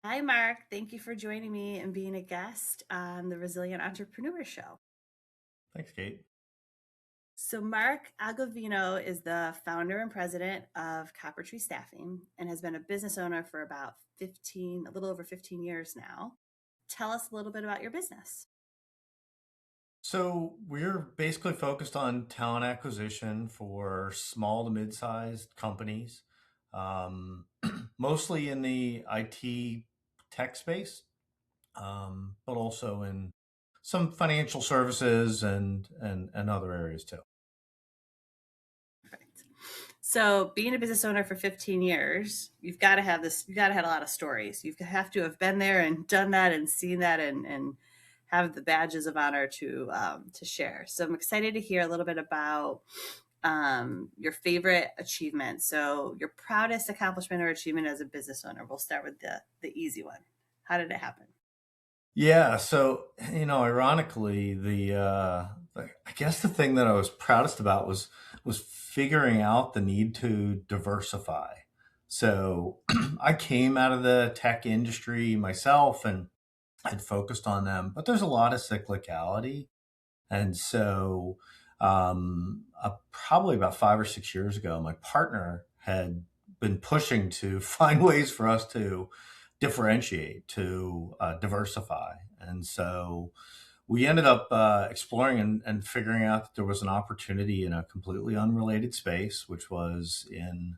Hi, Mark. Thank you for joining me and being a guest on the Resilient Entrepreneur Show. Thanks, Kate. So, Mark Agovino is the founder and president of Copper Tree Staffing and has been a business owner for about 15, a little over 15 years now. Tell us a little bit about your business. So we're basically focused on talent acquisition for small to mid-sized companies, um, mostly in the IT tech space, but also in some financial services and other areas too. Perfect. So, being a business owner for 15 years, you've got to have this, you've got to have a lot of stories. You have to have been there and done that and seen that and have the badges of honor to share. So, I'm excited to hear a little bit about your favorite achievement. So, your proudest accomplishment or achievement as a business owner. We'll start with the easy one. How did it happen? Yeah, so ironically, I guess the thing that I was proudest about was figuring out the need to diversify. So I came out of the tech industry myself and had focused on them, but there's a lot of cyclicality, and so probably about 5 or 6 years ago, my partner had been pushing to find ways for us to differentiate, to diversify. And so we ended up exploring and figuring out that there was an opportunity in a completely unrelated space, which was in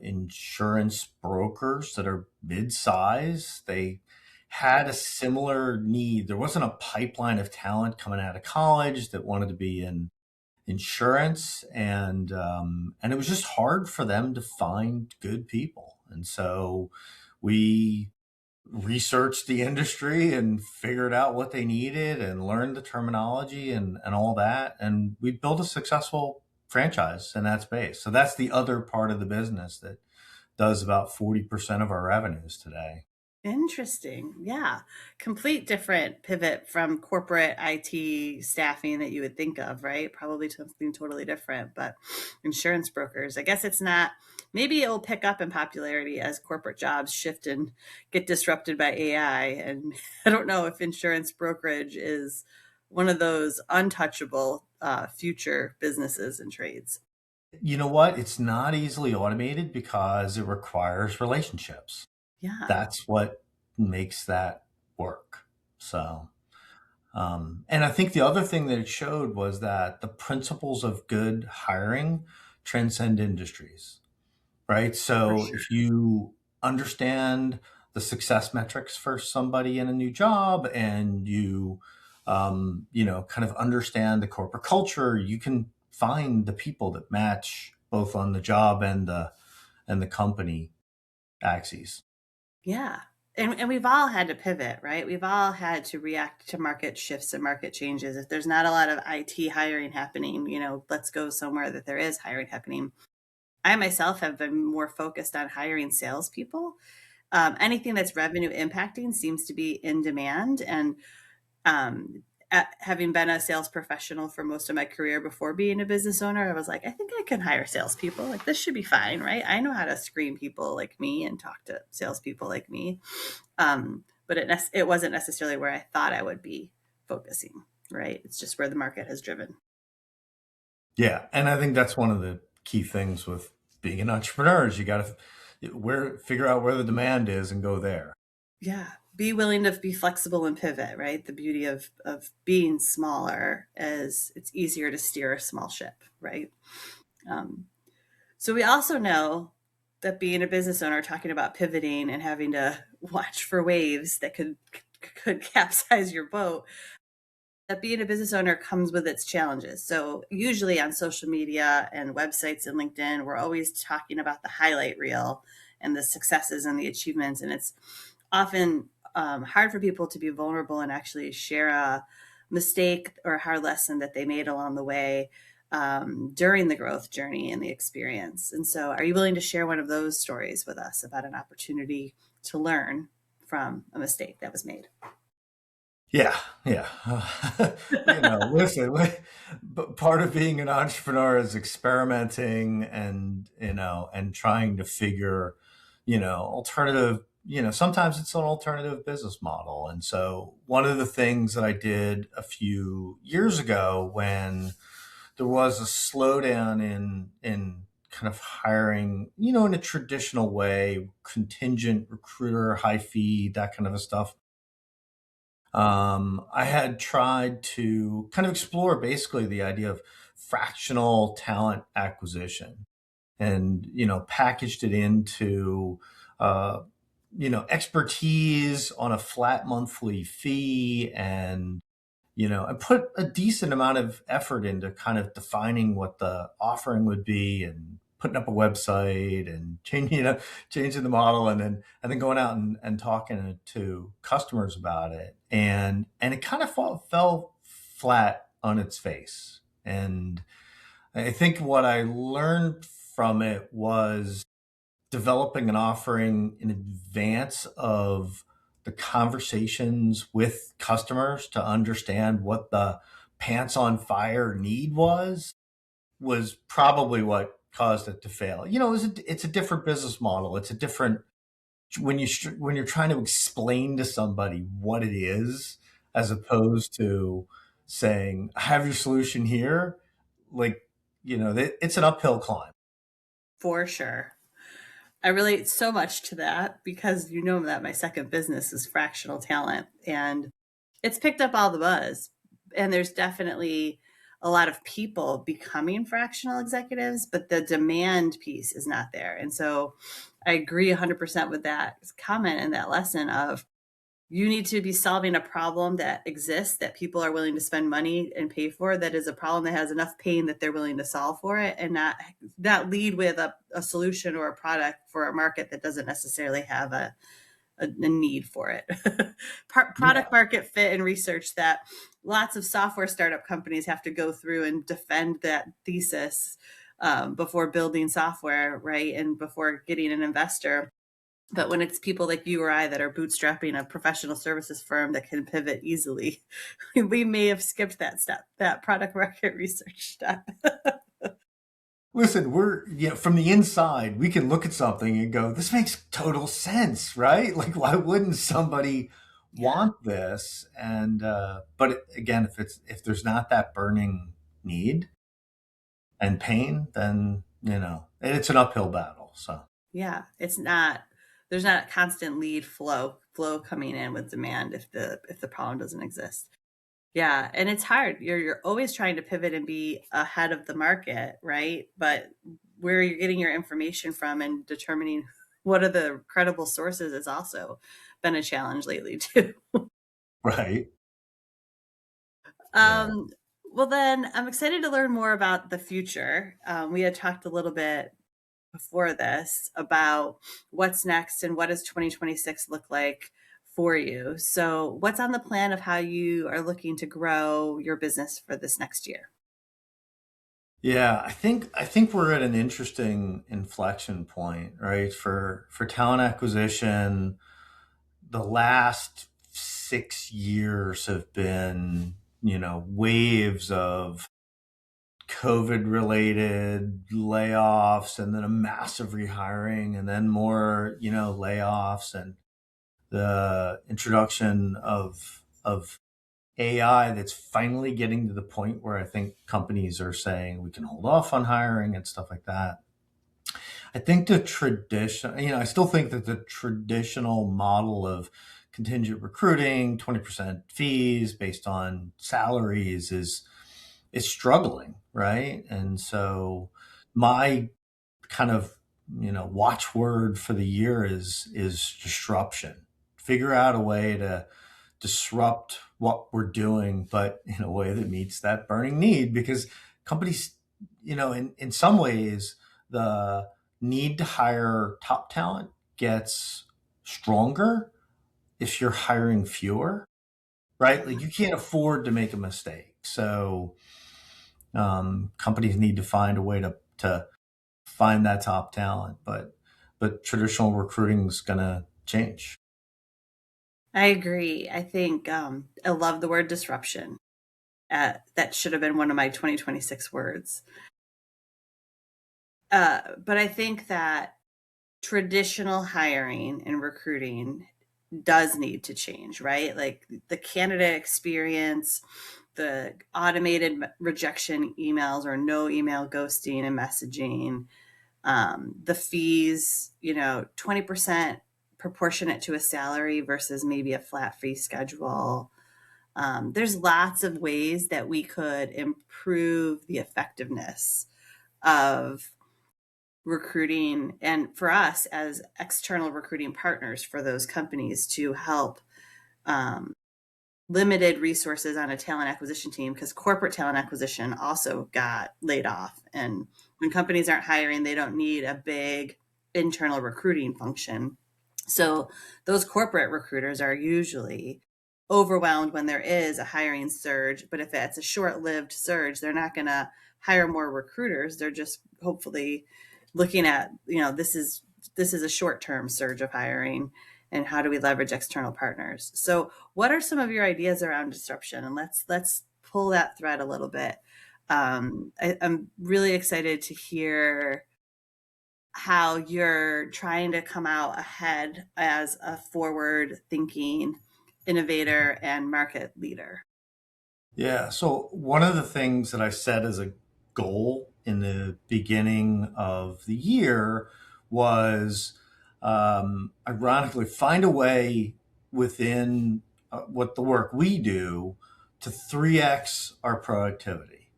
insurance brokers that are mid-size. They had a similar need. There wasn't a pipeline of talent coming out of college that wanted to be in insurance, and it was just hard for them to find good people. And so we researched the industry and figured out what they needed and learned the terminology and all that. And we built a successful franchise in that space. So that's the other part of the business that does about 40% of our revenues today. Interesting. Yeah. Complete different pivot from corporate IT staffing that you would think of, right? Probably something totally different, but insurance brokers, I guess it's not, maybe it will pick up in popularity as corporate jobs shift and get disrupted by AI. And I don't know if insurance brokerage is one of those untouchable future businesses and trades. You know what? It's not easily automated because it requires relationships. Yeah. That's what makes that work. So, and I think the other thing that it showed was that the principles of good hiring transcend industries, right? For So sure. if you understand the success metrics for somebody in a new job and kind of understand the corporate culture, you can find the people that match both on the job and the company axes. Yeah. And we've all had to pivot, right? We've all had to react to market shifts and market changes. If there's not a lot of IT hiring happening, let's go somewhere that there is hiring happening. I myself have been more focused on hiring salespeople. Anything that's revenue impacting seems to be in demand. And um, having been a sales professional for most of my career before being a business owner, I was like, I think I can hire salespeople. Like, this should be fine, right? I know how to screen people like me and talk to salespeople like me. But it wasn't necessarily where I thought I would be focusing, right? It's just where the market has driven. Yeah, and I think that's one of the key things with being an entrepreneur is you got to figure out where the demand is and go there. Yeah. Be willing to be flexible and pivot, right? The beauty of being smaller is it's easier to steer a small ship, right? Um, So we also know that being a business owner, talking about pivoting and having to watch for waves that could capsize your boat, that being a business owner comes with its challenges. So usually on social media and websites and LinkedIn, we're always talking about the highlight reel and the successes and the achievements, and it's often hard for people to be vulnerable and actually share a mistake or a hard lesson that they made along the way during the growth journey and the experience. And so, are you willing to share one of those stories with us about an opportunity to learn from a mistake that was made? Yeah, yeah. Listen, but part of being an entrepreneur is experimenting and trying to figure, alternative sometimes it's an alternative business model. And so one of the things that I did a few years ago when there was a slowdown in kind of hiring, in a traditional way, contingent recruiter, high fee, that kind of a stuff. I had tried to kind of explore basically the idea of fractional talent acquisition and, packaged it into, uh, expertise on a flat monthly fee, and I put a decent amount of effort into kind of defining what the offering would be and putting up a website and changing the model, and then going out and talking to customers about it. And it kind of fell flat on its face. And I think what I learned from it was developing an offering in advance of the conversations with customers to understand what the pants on fire need was probably what caused it to fail. It's a different business model. It's a different when you're trying to explain to somebody what it is, as opposed to saying, "I have your solution here." Like, it's an uphill climb. For sure. I relate so much to that because you know that my second business is fractional talent, and it's picked up all the buzz. And there's definitely a lot of people becoming fractional executives, but the demand piece is not there. And so I agree 100% with that comment and that lesson of you need to be solving a problem that exists that people are willing to spend money and pay for, that is a problem that has enough pain that they're willing to solve for it, and not lead with a solution or a product for a market that doesn't necessarily have a need for it. Yeah. Product market fit and research that lots of software startup companies have to go through and defend that thesis before building software, right? And before getting an investor. But when it's people like you or I that are bootstrapping a professional services firm that can pivot easily, we may have skipped that step, that product market research step. Listen, from the inside, we can look at something and go, this makes total sense, right? Like, why wouldn't somebody Yeah. want this? But again, if there's not that burning need and pain, then, and it's an uphill battle. So, Yeah. There's not a constant lead flow coming in with demand if the problem doesn't exist. Yeah, and it's hard. You're always trying to pivot and be ahead of the market, right? But where you're getting your information from and determining what are the credible sources has also been a challenge lately too. right. Yeah. Um, well, then I'm excited to learn more about the future. We had talked a little bit before this about what's next and what does 2026 look like for you. So, what's on the plan of how you are looking to grow your business for this next year? Yeah, I think we're at an interesting inflection point, right? For talent acquisition, the last 6 years have been, waves of COVID related layoffs, and then a massive rehiring, and then more, layoffs, and the introduction of AI that's finally getting to the point where I think companies are saying we can hold off on hiring and stuff like that. I think I still think that the traditional model of contingent recruiting, 20% fees based on salaries is struggling, right? And so my kind of, watchword for the year is disruption. Figure out a way to disrupt what we're doing, but in a way that meets that burning need, because companies, in some ways, the need to hire top talent gets stronger if you're hiring fewer, right? Like, you can't afford to make a mistake. So companies need to find a way to find that top talent, but traditional recruiting is going to change. I agree. I think I love the word disruption. That should have been one of my 2026 words. But I think that traditional hiring and recruiting does need to change, right? Like the candidate experience, the automated rejection emails or no email ghosting and messaging, the fees, 20% proportionate to a salary versus maybe a flat fee schedule. There's lots of ways that we could improve the effectiveness of recruiting, and for us as external recruiting partners for those companies to help um, limited resources on a talent acquisition team, because corporate talent acquisition also got laid off. And when companies aren't hiring, they don't need a big internal recruiting function. So those corporate recruiters are usually overwhelmed when there is a hiring surge. But if it's a short lived surge, they're not going to hire more recruiters. They're just hopefully looking at, this is a short term surge of hiring, and how do we leverage external partners. So what are some of your ideas around disruption? And let's pull that thread a little bit. I'm really excited to hear how you're trying to come out ahead as a forward thinking innovator and market leader. Yeah. So one of the things that I set as a goal in the beginning of the year was, ironically, find a way within what the work we do to 3x our productivity.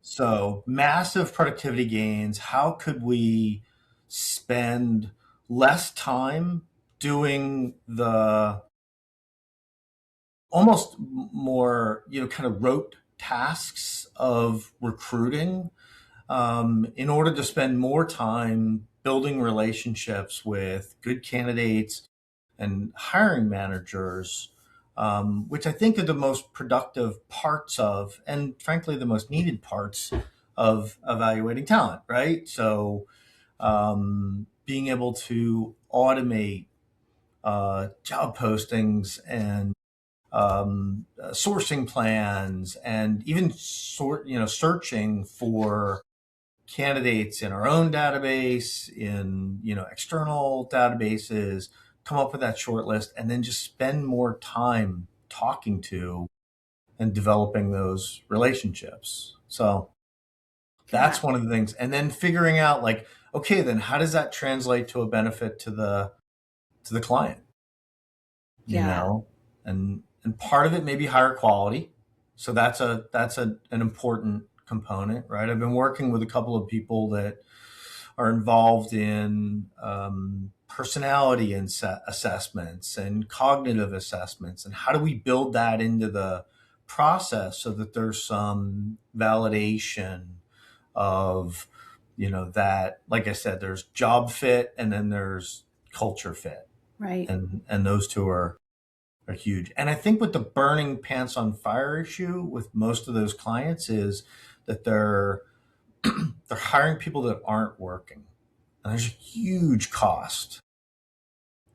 So massive productivity gains. How could we spend less time doing the almost more, kind of rote tasks of recruiting, in order to spend more time building relationships with good candidates and hiring managers, which I think are the most productive parts of, and frankly, the most needed parts of evaluating talent, right? So, being able to automate job postings and sourcing plans, and even searching for candidates in our own database, in external databases, come up with that short list, and then just spend more time talking to and developing those relationships. So Yeah. that's one of the things, and then figuring out, like, okay, then how does that translate to a benefit to the client? you Yeah. know and part of it may be higher quality, so an important component, right? I've been working with a couple of people that are involved in personality and assessments and cognitive assessments, and how do we build that into the process so that there's some validation of, that, like I said, there's job fit and then there's culture fit, Right. and those two are huge. And I think with the burning pants on fire issue with most of those clients is that they're hiring people that aren't working. And there's a huge cost.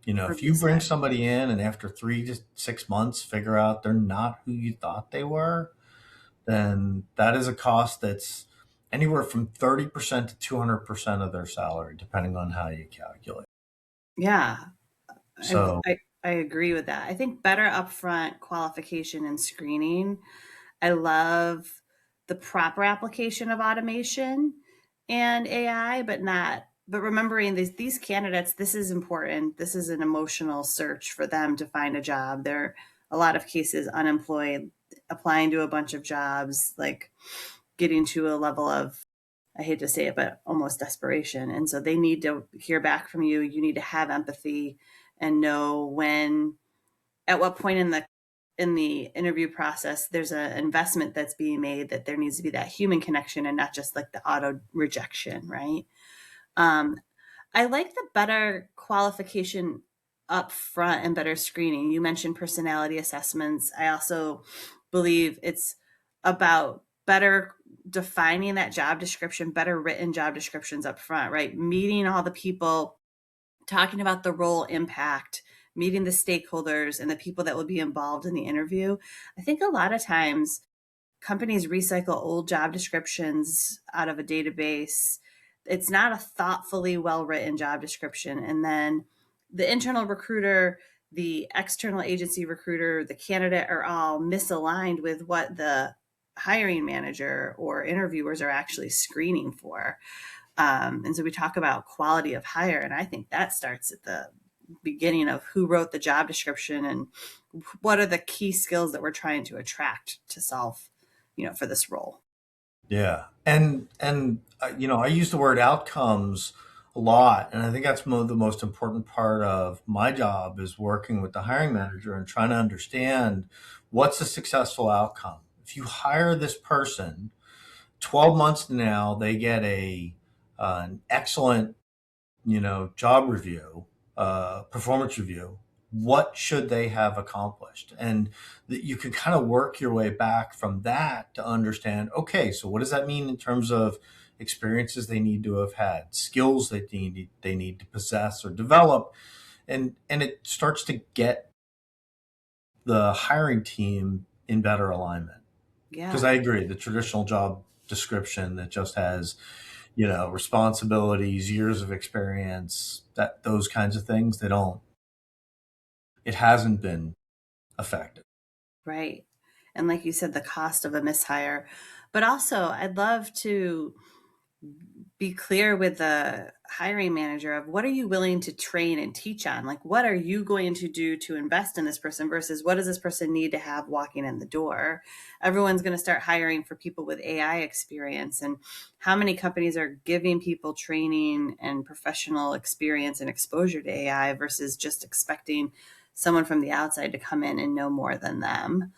If you bring 100%. somebody in and after 3 to 6 months figure out they're not who you thought they were, then that is a cost that's anywhere from 30% to 200% of their salary, depending on how you calculate. Yeah. I, So, I, I agree with that. I think better upfront qualification and screening. I love the proper application of automation and AI, but remembering these candidates, this is important. This is an emotional search for them to find a job. They're a lot of cases unemployed, applying to a bunch of jobs, like getting to a level of, I hate to say it, but almost desperation. And so they need to hear back from you. You need to have empathy and know when, at what point in the interview process there's an investment that's being made, that there needs to be that human connection and not just like the auto rejection, right? um, I like the better qualification up front and better screening. You mentioned personality assessments. I also believe it's about better defining that job description, better written job descriptions up front, right? Meeting all the people, talking about the role impact, meeting the stakeholders and the people that will be involved in the interview. I think a lot of times companies recycle old job descriptions out of a database, it's not a thoughtfully well written job description. And then the internal recruiter, the external agency recruiter, the candidate are all misaligned with what the hiring manager or interviewers are actually screening for. And so we talk about quality of hire, and I think that starts at the beginning of who wrote the job description and what are the key skills that we're trying to attract to solve, for this role. Yeah. And I use the word outcomes a lot, and I think that's the most important part of my job is working with the hiring manager and trying to understand what's a successful outcome. If you hire this person, 12 months from now they get an excellent job review, performance review. What should they have accomplished? And that you can kind of work your way back from that to understand, okay, so what does that mean in terms of experiences they need to have had, skills that they need to possess or develop, and it starts to get the hiring team in better alignment. Because Yeah, I agree, the traditional job description that just has responsibilities, years of experience, that those kinds of things, it hasn't been effective. right. And like you said, the cost of a mishire. But also, I'd love to be clear with the hiring manager of what are you willing to train and teach on? Like, what are you going to do to invest in this person versus what does this person need to have walking in the door? Everyone's going to start hiring for people with AI experience. And how many companies are giving people training and professional experience and exposure to AI versus just expecting someone from the outside to come in and know more than them?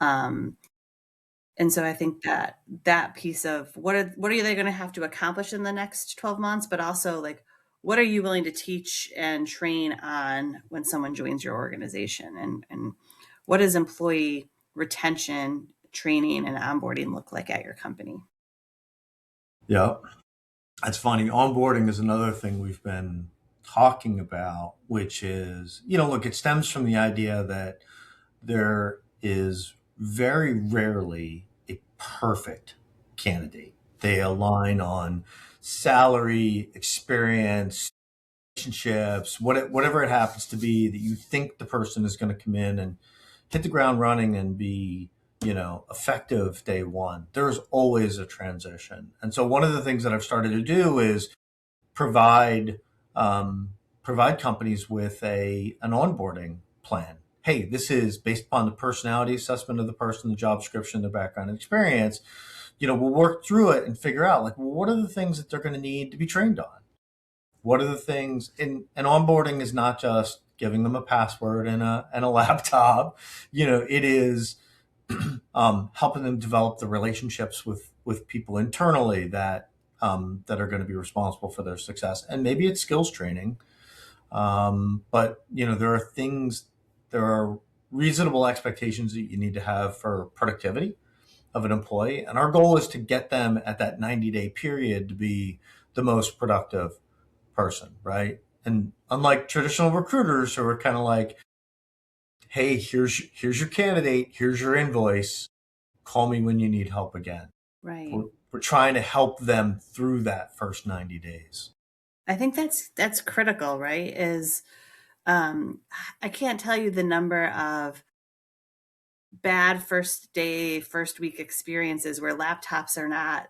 Um, and so I think that that piece of what are they going to have to accomplish in the next 12 months, but also like what are you willing to teach and train on when someone joins your organization, and what does employee retention, training, and onboarding look like at your company? Yeah, that's funny. Onboarding is another thing we've been talking about, which is, look, it stems from the idea that there is very rarely a perfect candidate. They align on salary, experience, relationships, whatever it happens to be that you think the person is going to come in and hit the ground running and be, effective day one. There's always a transition. And so one of the things that I've started to do is provide um, provide companies with an onboarding plan. Hey, this is based upon the personality assessment of the person, the job description, their background and experience. We'll work through it and figure out like, well, what are the things that they're going to need to be trained on? What are the things and onboarding is not just giving them a password and a laptop. It is helping them develop the relationships with people internally that are going to be responsible for their success. And maybe it's skills training, but there are reasonable expectations that you need to have for productivity of an employee. And our goal is to get them at that 90-day period to be the most productive person, right? And unlike traditional recruiters who are kind of like, hey, here's your candidate, here's your invoice, call me when you need help again. Right. We're trying to help them through that first 90 days. I think that's critical, right? Is um, I can't tell you the number of bad first day, first week experiences where laptops are not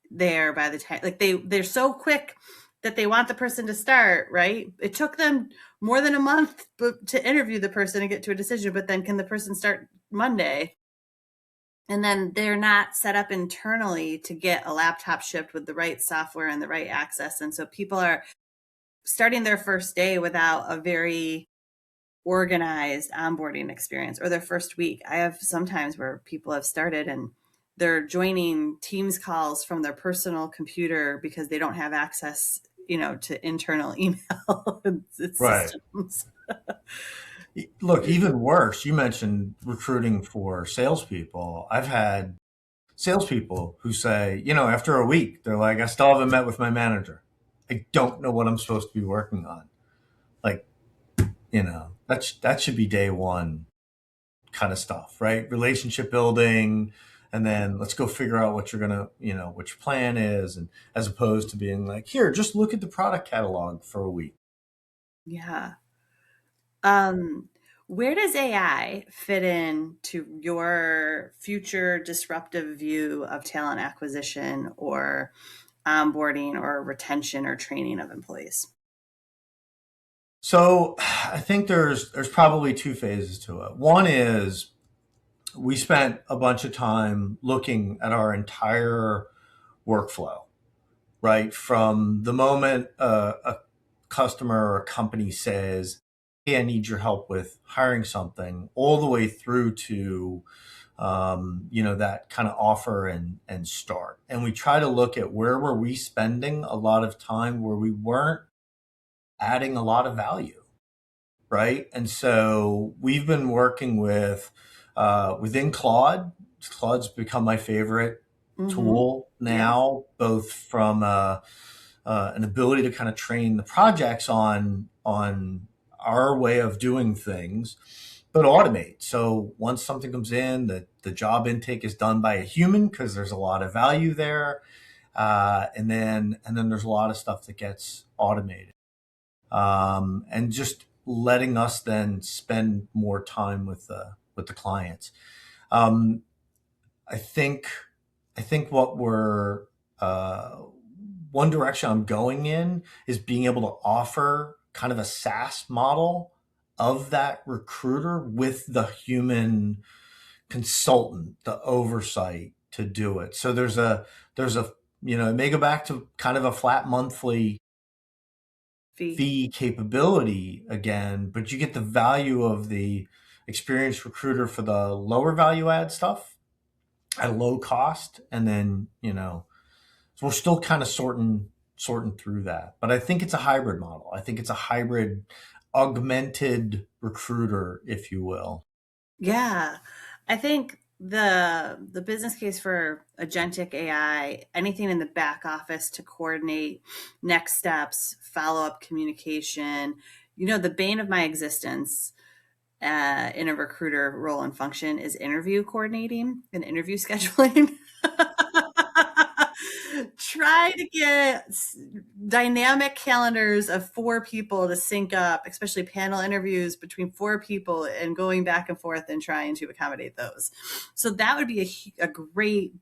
there by the time, like they're so quick that they want the person to start, right? It took them more than a month to interview the person and get to a decision, but then can the person start Monday? And then they're not set up internally to get a laptop shipped with the right software and the right access. And so people are starting their first day without a very organized onboarding experience, or their first week. I have sometimes where people have started and they're joining Teams calls from their personal computer because they don't have access, to internal email Right. systems. Look, even worse, you mentioned recruiting for salespeople. I've had salespeople who say, after a week, they're like, I still haven't met with my manager. I don't know what I'm supposed to be working on. Like, that should be day one kind of stuff, right? Relationship building, and then let's go figure out what you're gonna, what your plan is, and as opposed to being like, here, just look at the product catalog for a week. Yeah. Um, where does AI fit in to your future disruptive view of talent acquisition or onboarding or retention or training of employees? So I think there's probably two phases to it. One is we spent a bunch of time looking at our entire workflow, right? From the moment a customer or a company says, "Hey, I need your help with hiring something," all the way through to that kind of offer and start. And we try to look at where were we spending a lot of time where we weren't adding a lot of value, right? And so we've been working with within Claude. Claude's become my favorite Mm-hmm. tool Yeah. now, both from an ability to kind of train the projects on our way of doing things, but automate. So once something comes in, the job intake is done by a human because there's a lot of value there, and then there's a lot of stuff that gets automated, and just letting us then spend more time with the clients. Um, I think I think what we're one direction I'm going in is being able to offer kind of a SaaS model of that recruiter with the human consultant, the oversight to do it. So there's a it may go back to kind of a flat monthly Fee. fee capability again, but you get the value of the experienced recruiter for the lower value add stuff at a low cost, and then so we're still kind of sorting through that. But I think it's a hybrid model. I think it's a hybrid augmented recruiter, if you will. Yeah. I think the business case for agentic AI, anything in the back office to coordinate next steps, follow-up communication, the bane of my existence in a recruiter role and function is interview coordinating and interview scheduling. Try to get dynamic calendars of four people to sync up, especially panel interviews between four people and going back and forth and trying to accommodate those. So that would be a great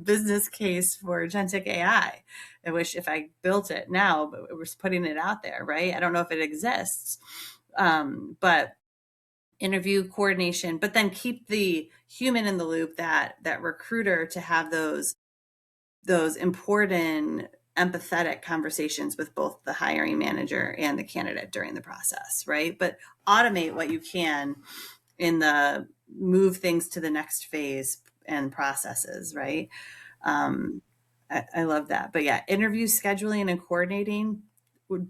business case for agentic AI. I wish if I built it now, but we're putting it out there, right? I don't know if it exists, but interview coordination, but then keep the human in the loop, that recruiter, to have those important empathetic conversations with both the hiring manager and the candidate during the process, right? But automate what you can in the move things to the next phase and processes, right? um, I love that. But yeah, interview scheduling and coordinating would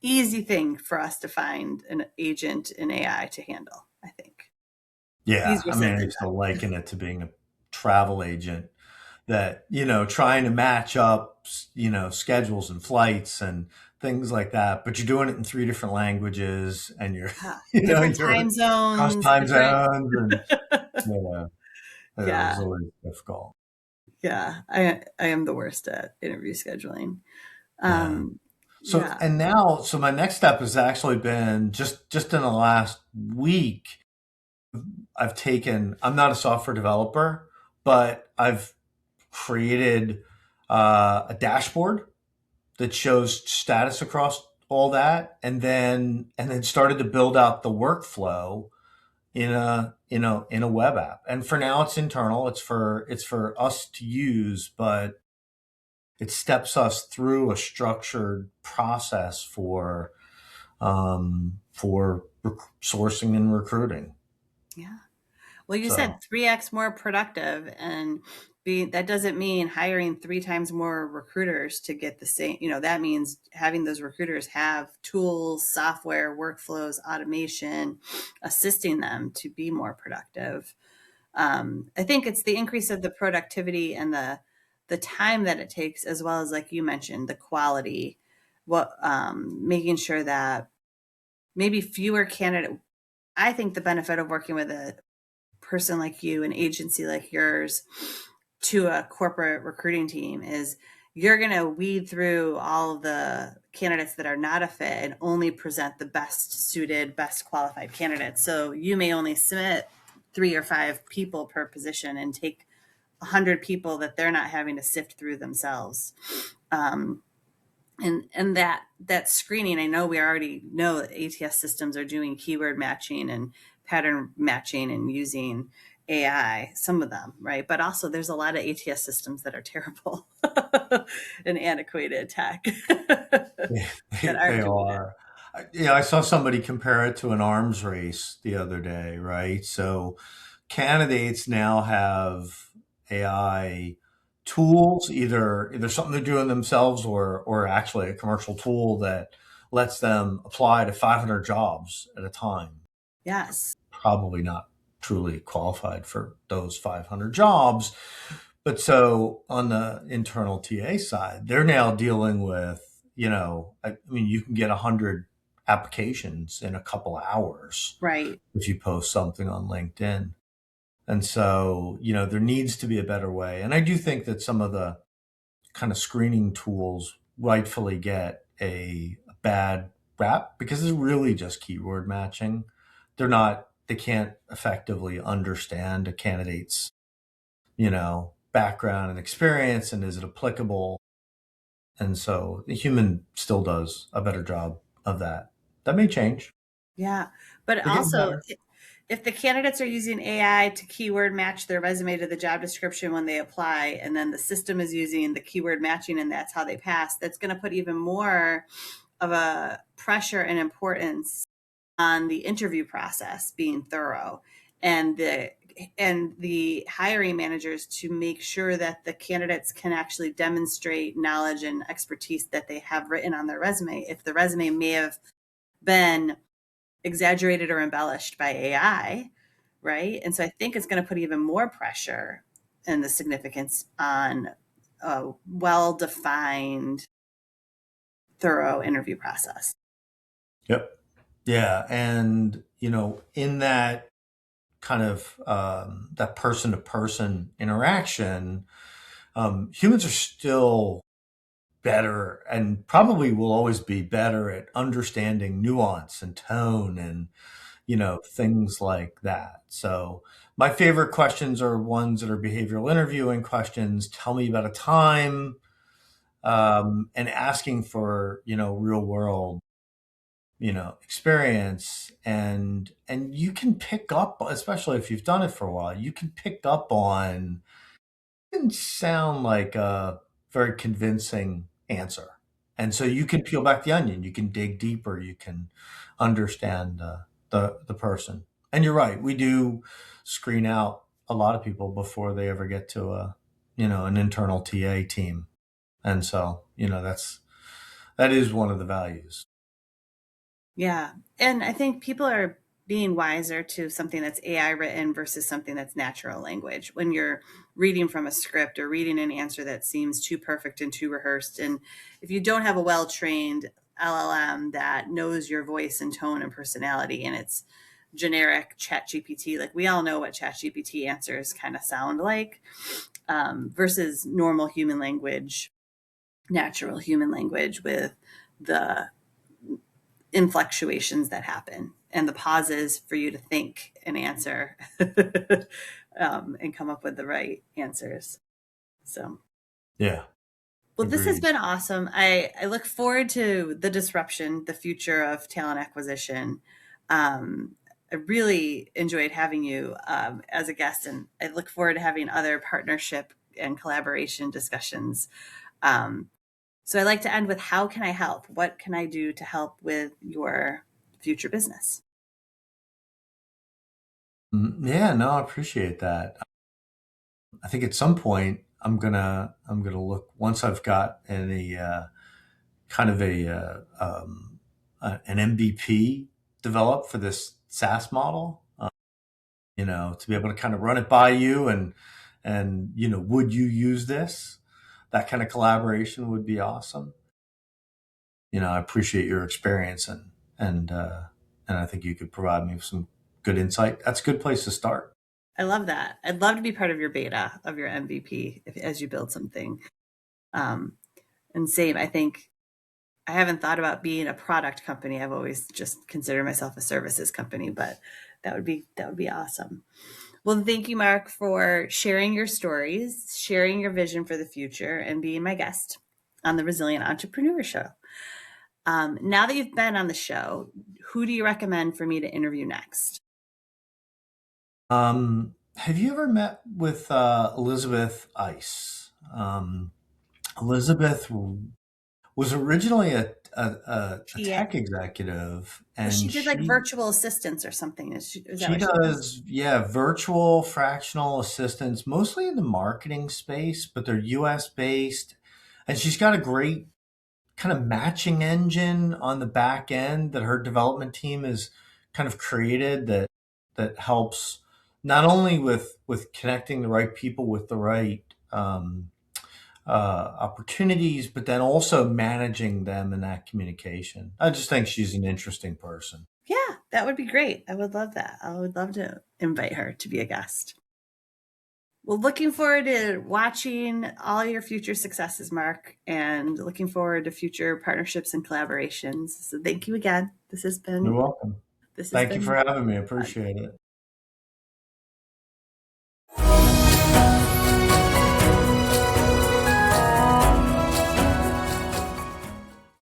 easy thing for us to find an agent in AI to handle, I think. Yeah, Easier I mean, said I than used to done. liken it to being a travel agent that, trying to match up, schedules and flights and things like that. But you're doing it in three different languages, and you're, Yeah. Different time you're across zones, time different. zones, and yeah, it was Yeah. always difficult. Yeah. I am the worst at interview scheduling. Yeah. So Yeah. and now, so my next step has actually been just in the last week. I've taken. I'm not a software developer, but I've created a dashboard that shows status across all that, and then started to build out the workflow in a web app. And for now, it's internal. It's for us to use, but it steps us through a structured process sourcing and recruiting. Yeah. Well, you said So 3x more productive, and that doesn't mean hiring three times more recruiters to get the same. That means having those recruiters have tools, software, workflows, automation, assisting them to be more productive. I think it's the increase of the productivity and the time that it takes, as well as, like you mentioned, the quality. What Making sure that maybe fewer candidate. I think the benefit of working with a person like you, an agency like yours, to a corporate recruiting team is you're going to weed through all of the candidates that are not a fit and only present the best suited, best qualified candidates. So you may only submit 3 or 5 people per position and take 100 people that they're not having to sift through themselves. Um, and that screening, I know we already know that ATS systems are doing keyword matching and pattern matching and using AI, some of them, right? But also there's a lot of ATS systems that are terrible and antiquated tech Yeah, that they aren't doing it. are. Yeah, I saw somebody compare it to an arms race the other day, right? So candidates now have AI tools, either something they're doing themselves or actually a commercial tool that lets them apply to 500 jobs at a time. Yes. Probably not truly qualified for those 500 jobs. But so on the internal TA side, they're now dealing with, I mean, you can get 100 applications in a couple of hours Right. if you post something on LinkedIn. And so, there needs to be a better way. And I do think that some of the kind of screening tools rightfully get a bad rap because it's really just keyword matching. They can't effectively understand a candidate's, background and experience, and is it applicable? And so the human still does a better job of that. That may change. Yeah. But They're getting also, better. if the candidates are using AI to keyword match their resume to the job description when they apply, and then the system is using the keyword matching and that's how they pass, that's going to put even more of a pressure and importance on the interview process being thorough and the hiring managers to make sure that the candidates can actually demonstrate knowledge and expertise that they have written on their resume. If the resume may have been exaggerated or embellished by AI, right? And so I think it's going to put even more pressure and the significance on a well defined, thorough interview process. Yep. Yeah. And, in that kind of that person to person interaction, humans are still better and probably will always be better at understanding nuance and tone and things like that. So my favorite questions are ones that are behavioral interviewing questions. Tell me about a time, and asking for real world experience, and you can pick up, especially if you've done it for a while, you can pick up on, didn't sound like a very convincing answer. And so you can peel back the onion, you can dig deeper, you can understand the person. And you're right, we do screen out a lot of people before they ever get to an internal TA team. And so, that is one of the values. Yeah. And I think people are being wiser to something that's AI written versus something that's natural language. When you're reading from a script or reading an answer that seems too perfect and too rehearsed, and if you don't have a well trained LLM that knows your voice and tone and personality, and it's generic chat GPT, like we all know what chat GPT answers kind of sound like, versus normal human language, natural human language with the inflectuations that happen and the pauses for you to think and answer and come up with the right answers. So, Yeah, well, this has agreed. been awesome. I look forward to the disruption, the future of talent acquisition. I really enjoyed having you as a guest, and I look forward to having other partnership and collaboration discussions. Um, So I like to end with how can I help? What can I do to help with your future business? Yeah, no, I appreciate that. I think at some point I'm gonna look, once I've got any kind of an MVP developed for this SaaS model. To be able to kind of run it by you, and would you use this? That kind of collaboration would be awesome. I appreciate your experience, and I think you could provide me with some good insight. That's a good place to start. I love that. I'd love to be part of your beta of your MVP as you build something. Um, and same, I think I haven't thought about being a product company. I've always just considered myself a services company, but that would be awesome. Well, thank you, Mark, for sharing your stories, sharing your vision for the future, and being my guest on the Resilient Entrepreneur Show. Now that you've been on the show, who do you recommend for me to interview next? Have you ever met with Elizabeth Ice? Elizabeth was originally a She tech executive, Well, she and did like virtual assistants or something. Is that she what she does? does, yeah, virtual fractional assistants, mostly in the marketing space, but they're US based. And she's got a great kind of matching engine on the back end that her development team has kind of created that helps not only with connecting the right people with the right opportunities, but then also managing them in that communication. I just think she's an interesting person. Yeah, that would be great. I would love that. I would love to invite her to be a guest. Well, looking forward to watching all your future successes, Mark, and looking forward to future partnerships and collaborations. So thank you again. You're welcome. This has Thank you for been having me. I fun. appreciate it.